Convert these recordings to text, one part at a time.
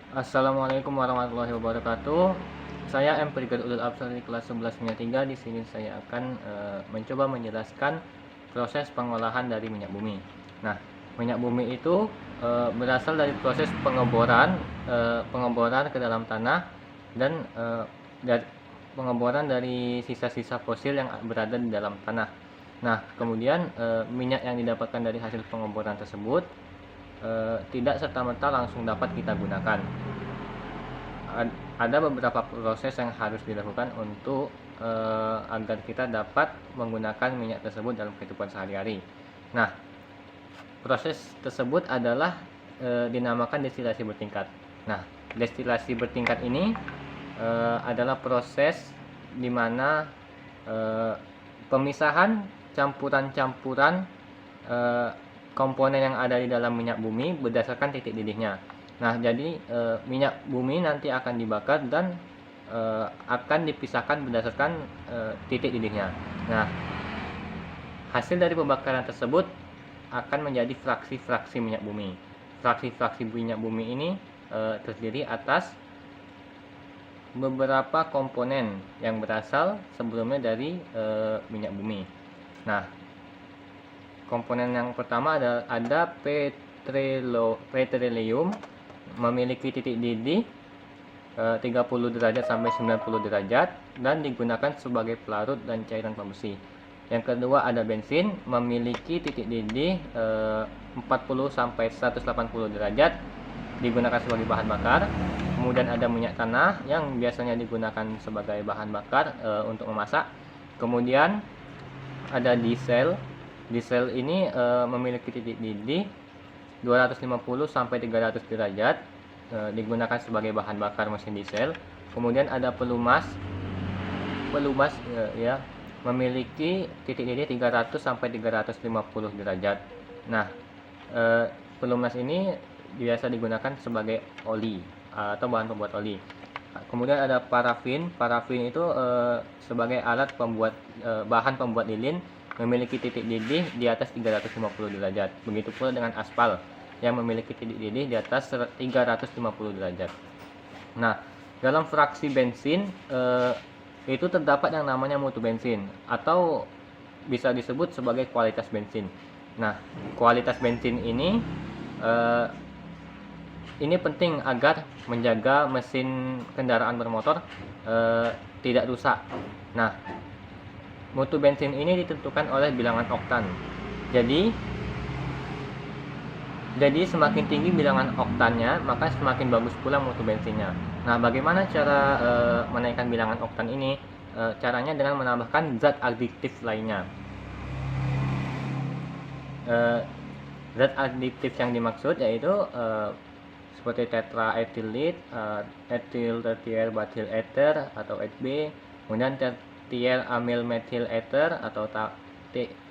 Assalamualaikum warahmatullahi wabarakatuh. Saya M. Prigat Ulul Absar di kelas 11 minyak 3. Di sini saya akan mencoba menjelaskan proses pengolahan dari minyak bumi. Nah, minyak bumi itu berasal dari proses pengeboran ke dalam tanah dan pengeboran dari sisa-sisa fosil yang berada di dalam tanah. Nah, kemudian minyak yang didapatkan dari hasil pengeboran tersebut tidak serta-merta langsung dapat kita gunakan. Ada beberapa proses yang harus dilakukan untuk agar kita dapat menggunakan minyak tersebut dalam kehidupan sehari-hari. Nah, proses tersebut adalah dinamakan destilasi bertingkat. Nah, destilasi bertingkat ini adalah proses di mana pemisahan campuran-campuran komponen yang ada di dalam minyak bumi berdasarkan titik didihnya. Nah, jadi minyak bumi nanti akan dibakar dan akan dipisahkan berdasarkan titik didihnya. Nah, hasil dari pembakaran tersebut akan menjadi fraksi-fraksi minyak bumi. Fraksi-fraksi minyak bumi ini terdiri atas beberapa komponen yang berasal sebelumnya dari minyak bumi. Nah, komponen yang pertama ada petroleum, memiliki titik didih 30 derajat sampai 90 derajat dan digunakan sebagai pelarut dan cairan pembersih. Yang kedua ada bensin, memiliki titik didih 40 sampai 180 derajat, digunakan sebagai bahan bakar. Kemudian ada minyak tanah yang biasanya digunakan sebagai bahan bakar untuk memasak. Kemudian ada diesel. Diesel ini memiliki titik didih 250 sampai 300 derajat, digunakan sebagai bahan bakar mesin diesel. Kemudian ada pelumas. Ya, memiliki titik didih 300 sampai 350 derajat. Nah, pelumas ini biasa digunakan sebagai oli atau bahan pembuat oli. Kemudian ada parafin. Parafin itu sebagai alat pembuat bahan pembuat lilin, memiliki titik didih di atas 350 derajat. Begitu pula dengan aspal yang memiliki titik didih di atas 350 derajat. Nah, dalam fraksi bensin itu terdapat yang namanya mutu bensin atau bisa disebut sebagai kualitas bensin. Nah, kualitas bensin ini penting agar menjaga mesin kendaraan bermotor tidak rusak. Nah, mutu bensin ini ditentukan oleh bilangan oktan. Jadi semakin tinggi bilangan oktannya, maka semakin bagus pula mutu bensinnya. Nah, bagaimana cara menaikkan bilangan oktan ini? Caranya dengan menambahkan zat adiktif lainnya. Zat adiktif yang dimaksud yaitu seperti tetraethylit, ethyl tertier bathyl ether atau ETB, kemudian tertier amyl methyl ether atau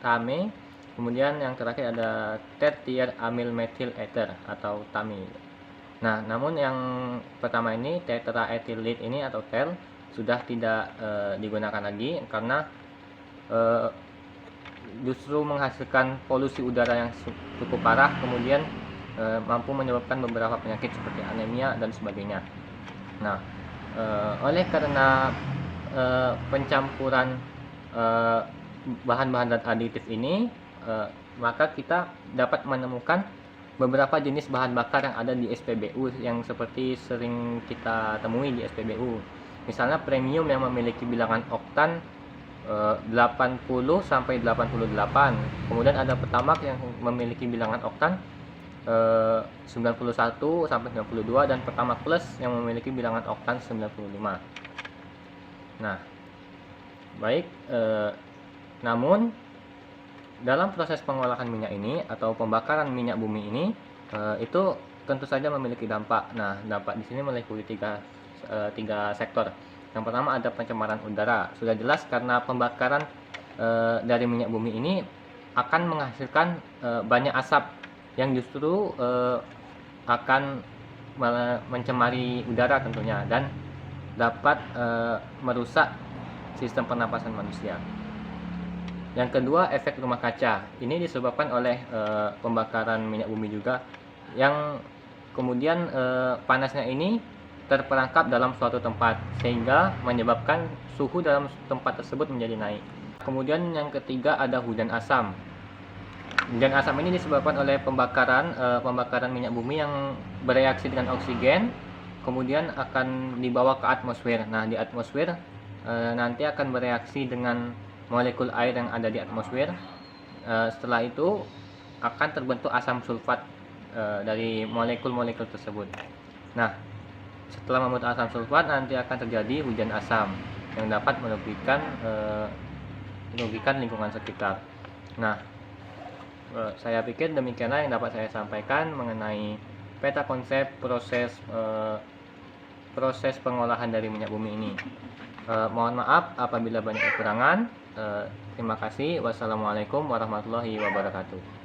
TAME, kemudian yang terakhir ada tertier amyl methyl ether atau TAME. Nah, namun yang pertama ini tetraethylit ini atau TEL sudah tidak digunakan lagi karena justru menghasilkan polusi udara yang cukup parah, kemudian mampu menyebabkan beberapa penyakit seperti anemia dan sebagainya. Nah, oleh karena pencampuran bahan-bahan zat aditif ini, maka kita dapat menemukan beberapa jenis bahan bakar yang ada di SPBU yang seperti sering kita temui di SPBU. Misalnya premium yang memiliki bilangan oktan 80 sampai 88. Kemudian ada Pertamax yang memiliki bilangan oktan 91 sampai 92 dan Pertamax Plus yang memiliki bilangan oktan 95. Nah, baik, namun dalam proses pengolahan minyak ini atau pembakaran minyak bumi ini itu tentu saja memiliki dampak. Nah, dampak di sini meliputi tiga sektor. Yang pertama ada pencemaran udara. Sudah jelas karena pembakaran dari minyak bumi ini akan menghasilkan banyak asap yang justru akan mencemari udara tentunya dan dapat merusak sistem pernapasan manusia. Yang kedua, efek rumah kaca. Ini disebabkan oleh pembakaran minyak bumi juga, yang kemudian panasnya ini terperangkap dalam suatu tempat sehingga menyebabkan suhu dalam tempat tersebut menjadi naik. Kemudian yang ketiga ada hujan asam. Hujan asam ini disebabkan oleh pembakaran minyak bumi yang bereaksi dengan oksigen, kemudian akan dibawa ke atmosfer. Nah, di atmosfer nanti akan bereaksi dengan molekul air yang ada di atmosfer. Setelah itu akan terbentuk asam sulfat dari molekul-molekul tersebut. Nah, setelah membentuk asam sulfat nanti akan terjadi hujan asam yang dapat merugikan lingkungan sekitar. Nah, saya pikir demikianlah yang dapat saya sampaikan mengenai peta konsep proses pengolahan dari minyak bumi ini. Mohon maaf apabila banyak kekurangan. Terima kasih. Wassalamualaikum warahmatullahi wabarakatuh.